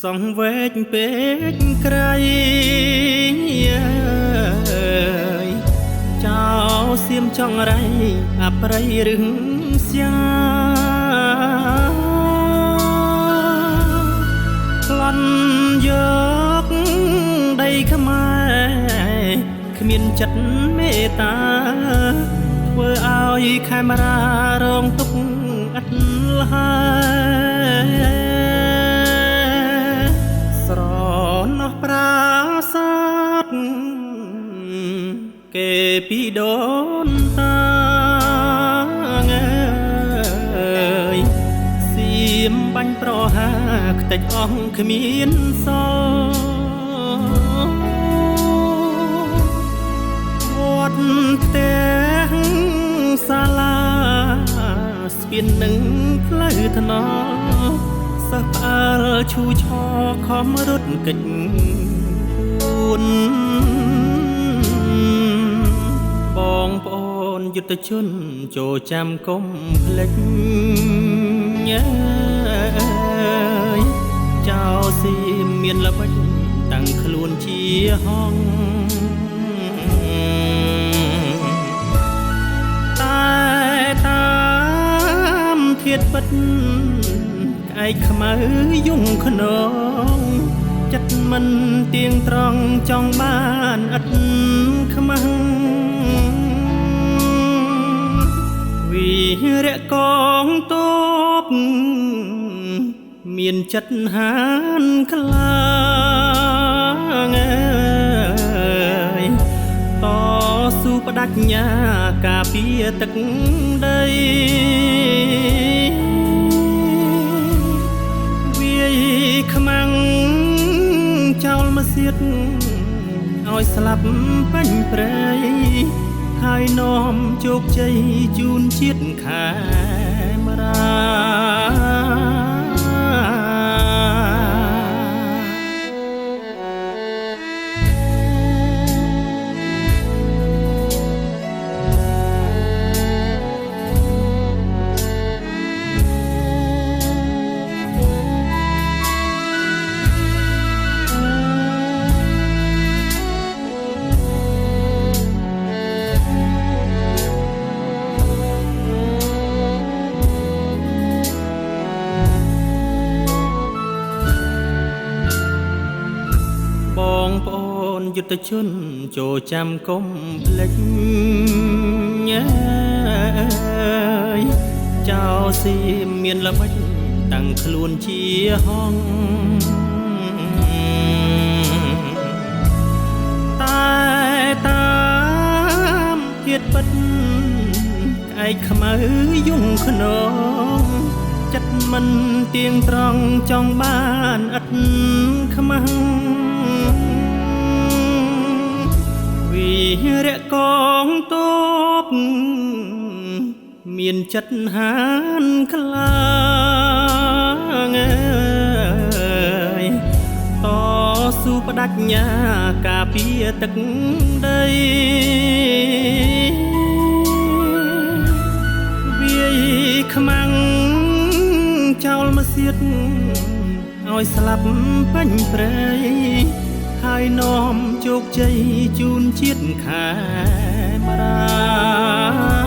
សងវែកពេកក្រៃចោសៀមចង់រៃអប្រៃរឹងស្យាក្លន់យកដីខ្មែរគ្មានចិត្តមេត្តាធ្វើឲ្យខេមរារងទុកអត់លហើយស្រណោះប្រាសាទគេពីដូនតាងើយសៀមបាញ់ប្រហាខ្ទេចអស់គ្មានសល់វត្តផ្ទះសាលាស្ពាននឹងផ្លូវថ្នល់សិស្សផ្អើលឈូឆខំរត់កិច្ចពួនបងប្អូនយុទ្ធជនចូលចាំកុំភ្លេចចៅសៀមមានល្បិចតាំងខ្លួនជាហងតែតាមធាតុពិតក្អែកខ្មៅយំខ្នងចិត្តមិនទៀងត្រង់ចង់បានឥតខ្មាំងវីរៈកងទ័ពមានចិត្តហានខ្លាំងតស៊ូបដិញ្ញាការពារទឹកដីវាយខ្មាំងចោលមកសៀតឲ្យស្លាប់ពេញព្រៃហើយនាំជោគជ័យជូនជាតិខេមរាបងប្អូនយុទ្ធជនចូលចាំកុំភ្លេចចៅសៀមមានល្បិចតាំងខ្លួនជាហងតែតាមធាតុពិតក្អែកខ្មៅយំខ្នងចិត្តមិនទៀងត្រង់ចង់បានឥតខ្មាំងវីរៈកងទ័ពមានចិត្តហានខ្លាំងតស៊ូបដិញ្ញាការពារទឹកដីវាយខ្មាំងចោលមកសៀតឲ្យស្លាប់ពេញព្រៃហើយនាំជោគជ័យជូនជាតិខេមរា